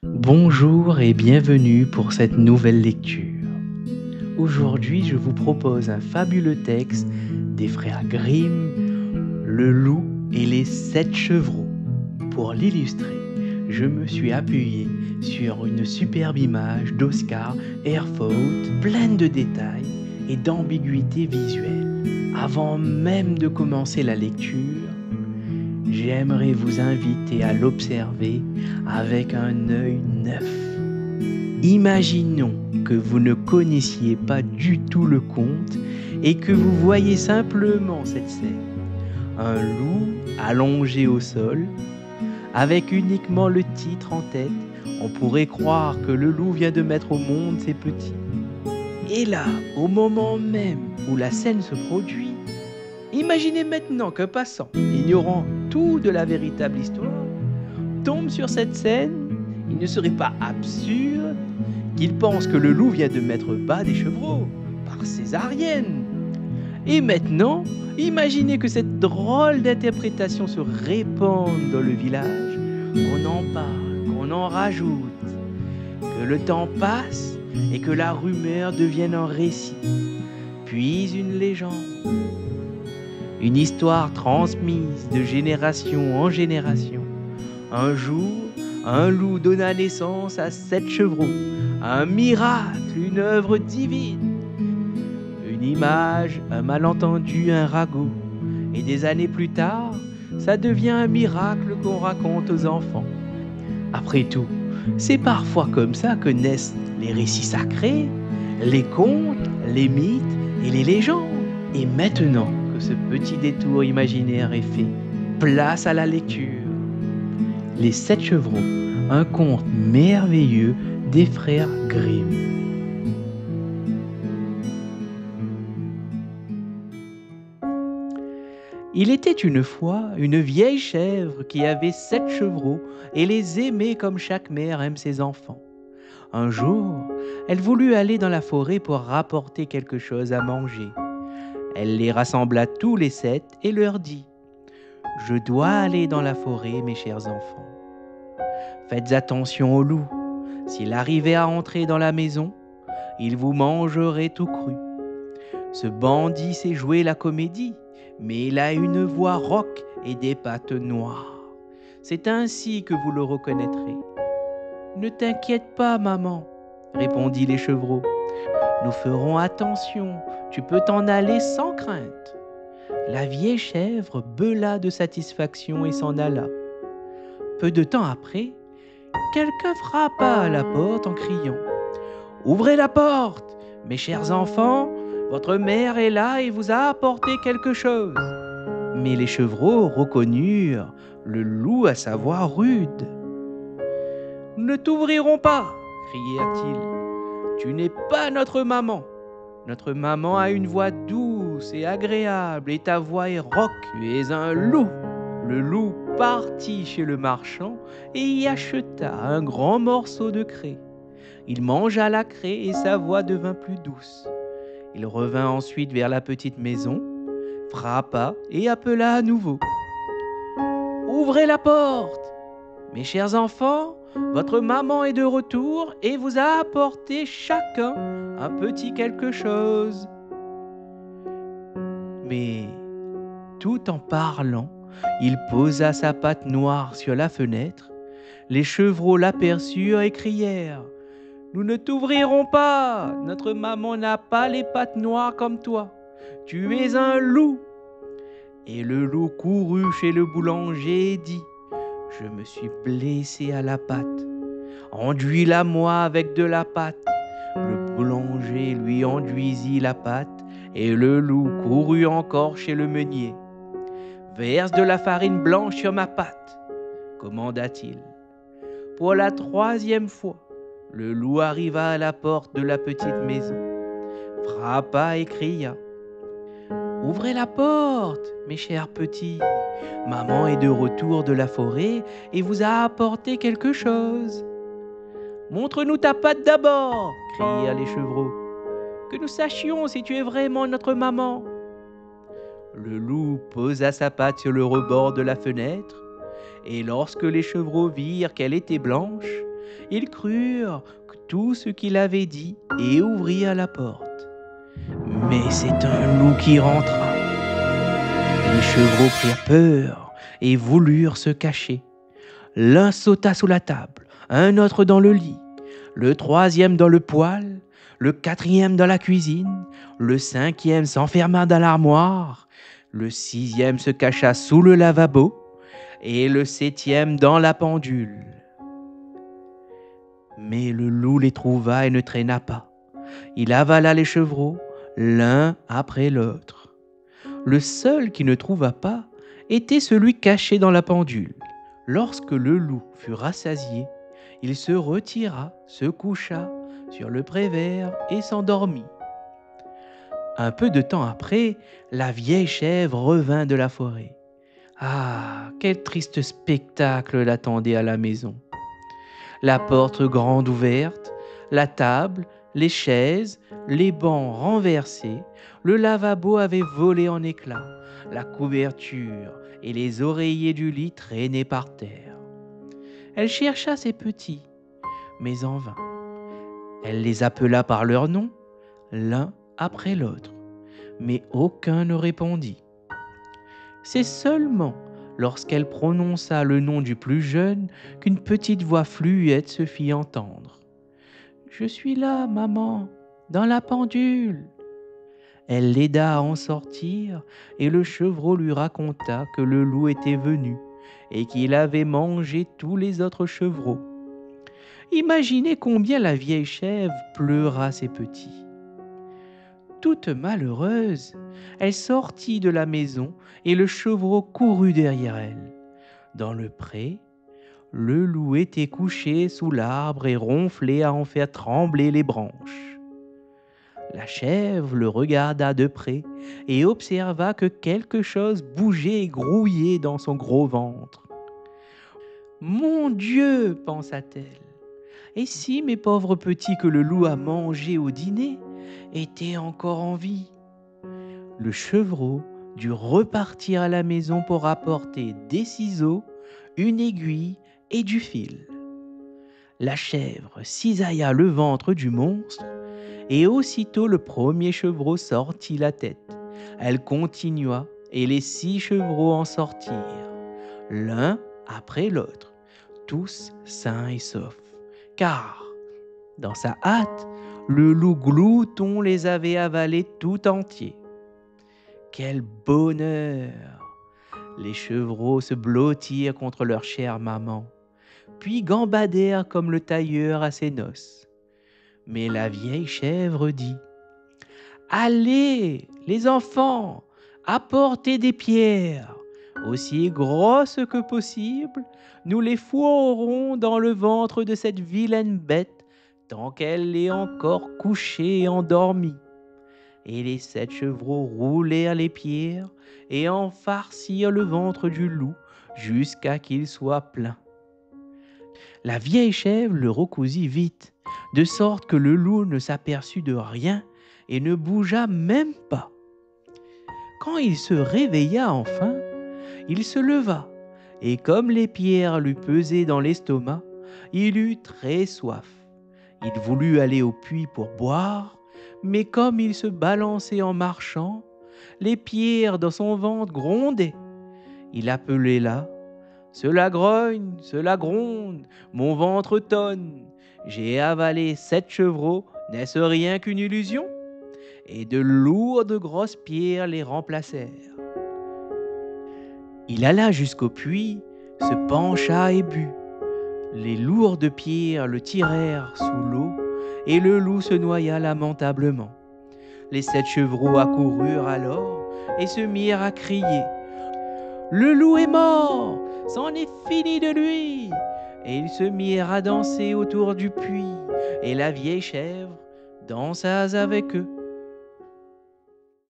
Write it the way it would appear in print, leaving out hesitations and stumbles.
Bonjour et bienvenue pour cette nouvelle lecture. Aujourd'hui, je vous propose un fabuleux texte des frères Grimm, Le loup et les 7 chevreaux. Pour l'illustrer, je me suis appuyé sur une superbe image d'Oscar Herfoldt pleine de détails et d'ambiguïté visuelle. Avant même de commencer la lecture, j'aimerais vous inviter à l'observer avec un œil neuf. Imaginons que vous ne connaissiez pas du tout le conte et que vous voyez simplement cette scène. Un loup allongé au sol, avec uniquement le titre en tête, on pourrait croire que le loup vient de mettre au monde ses petits. Et là, au moment même où la scène se produit, imaginez maintenant qu'un passant, ignorant tout de la véritable histoire, tombe sur cette scène. Il ne serait pas absurde qu'il pense que le loup vient de mettre bas des chevreaux par césarienne. Et maintenant, imaginez que cette drôle d'interprétation se répande dans le village, qu'on en parle, qu'on en rajoute, que le temps passe et que la rumeur devienne un récit, puis une légende. Une histoire transmise de génération en génération. Un jour, un loup donna naissance à 7 chevreaux. Un miracle, une œuvre divine. Une image, un malentendu, un ragot. Et des années plus tard, ça devient un miracle qu'on raconte aux enfants. Après tout, c'est parfois comme ça que naissent les récits sacrés, les contes, les mythes et les légendes. Et maintenant que ce petit détour imaginaire est fait, place à la lecture. Les 7 chevreaux, un conte merveilleux des frères Grimm. Il était une fois une vieille chèvre qui avait 7 chevreaux et les aimait comme chaque mère aime ses enfants. Un jour, elle voulut aller dans la forêt pour rapporter quelque chose à manger. Elle les rassembla tous les 7 et leur dit : « Je dois aller dans la forêt, mes chers enfants. Faites attention au loup. S'il arrivait à entrer dans la maison, il vous mangerait tout cru. Ce bandit sait jouer la comédie, mais il a une voix rauque et des pattes noires. C'est ainsi que vous le reconnaîtrez. » « Ne t'inquiète pas, maman, répondit les chevreaux. Nous ferons attention, tu peux t'en aller sans crainte. La vieille chèvre beula de satisfaction et s'en alla. Peu de temps après, quelqu'un frappa à la porte en criant : « Ouvrez la porte, mes chers enfants, votre mère est là et vous a apporté quelque chose. » Mais les chevreaux reconnurent le loup à sa voix rude. « Ne t'ouvrirons pas, crièrent-ils. Tu n'es pas notre maman. Notre maman a une voix douce et agréable et ta voix est rauque. Tu es un loup. » Le loup partit chez le marchand et y acheta un grand morceau de craie. Il mangea la craie et sa voix devint plus douce. Il revint ensuite vers la petite maison, frappa et appela à nouveau. « Ouvrez la porte, mes chers enfants, votre maman est de retour et vous a apporté chacun un petit quelque chose. » Mais, tout en parlant, il posa sa patte noire sur la fenêtre. Les chevreaux l'aperçurent et crièrent : « Nous ne t'ouvrirons pas, notre maman n'a pas les pattes noires comme toi. Tu es un loup. » Et le loup courut chez le boulanger et dit : « Je me suis blessé à la patte. Enduis-la-moi avec de la pâte. » Le boulanger lui enduisit la pâte et le loup courut encore chez le meunier. « Verse de la farine blanche sur ma pâte, » commanda-t-il. Pour la 3e fois, le loup arriva à la porte de la petite maison, frappa et cria : « Ouvrez la porte, mes chers petits. Maman est de retour de la forêt et vous a apporté quelque chose. »« Montre-nous ta patte d'abord, » crièrent les chevreaux, « que nous sachions si tu es vraiment notre maman. » Le loup posa sa patte sur le rebord de la fenêtre, et lorsque les chevreaux virent qu'elle était blanche, Ils crurent tout ce qu'il avait dit et ouvrirent la porte. Mais c'est un loup qui rentra. Les chevreaux prirent peur et voulurent se cacher. L'un sauta sous la table, un autre dans le lit, le troisième dans le poêle, le quatrième dans la cuisine, le cinquième s'enferma dans l'armoire, le sixième se cacha sous le lavabo et le septième dans la pendule. Mais le loup les trouva et ne traîna pas. Il avala les chevreaux, l'un après l'autre. Le seul qui ne trouva pas était celui caché dans la pendule. Lorsque le loup fut rassasié, il se retira, se coucha sur le prévert et s'endormit. Un peu de temps après, la vieille chèvre revint de la forêt. Ah, quel triste spectacle l'attendait à la maison. La porte grande ouverte, la table, les chaises, les bancs renversés, le lavabo avait volé en éclats, la couverture et les oreillers du lit traînaient par terre. Elle chercha ses petits, mais en vain. Elle les appela par leur nom, l'un après l'autre, mais aucun ne répondit. C'est seulement lorsqu'elle prononça le nom du plus jeune qu'une petite voix fluette se fit entendre. « Je suis là, maman, dans la pendule. » Elle l'aida à en sortir et le chevreau lui raconta que le loup était venu et qu'il avait mangé tous les autres chevreaux. Imaginez combien la vieille chèvre pleura ses petits. Toute malheureuse, elle sortit de la maison et le chevreau courut derrière elle. Dans le pré, le loup était couché sous l'arbre et ronflait à en faire trembler les branches. La chèvre le regarda de près et observa que quelque chose bougeait et grouillait dans son gros ventre. « Mon Dieu !» pensa-t-elle. « Et si mes pauvres petits que le loup a mangés au dîner étaient encore en vie ?» Le chevreau dut repartir à la maison pour apporter des ciseaux, une aiguille et du fil. La chèvre cisailla le ventre du monstre et aussitôt le premier chevreau sortit la tête. Elle continua et les 6 chevreaux en sortirent, l'un après l'autre, tous sains et saufs. Car, dans sa hâte, le loup glouton les avait avalés tout entiers. Quel bonheur! Les chevreaux se blottirent contre leur chère maman, puis gambadèrent comme le tailleur à ses noces. Mais la vieille chèvre dit « Allez, les enfants, apportez des pierres, aussi grosses que possible, nous les fourrerons dans le ventre de cette vilaine bête tant qu'elle est encore couchée et endormie. » Et les 7 chevreaux roulèrent les pierres et en farcirent le ventre du loup jusqu'à qu'il soit plein. La vieille chèvre le recousit vite, de sorte que le loup ne s'aperçut de rien et ne bougea même pas. Quand il se réveilla enfin, il se leva, et comme les pierres lui pesaient dans l'estomac, il eut très soif. Il voulut aller au puits pour boire, mais comme il se balançait en marchant, les pierres dans son ventre grondaient. Il appelait là « Cela grogne, cela gronde, mon ventre tonne. J'ai avalé 7 chevreaux, n'est-ce rien qu'une illusion ?» Et de lourdes grosses pierres les remplacèrent. Il alla jusqu'au puits, se pencha et but. Les lourdes pierres le tirèrent sous l'eau, et le loup se noya lamentablement. Les 7 chevreaux accoururent alors et se mirent à crier « Le loup est mort, c'en est fini de lui !» Et ils se mirent à danser autour du puits, et la vieille chèvre dansa avec eux.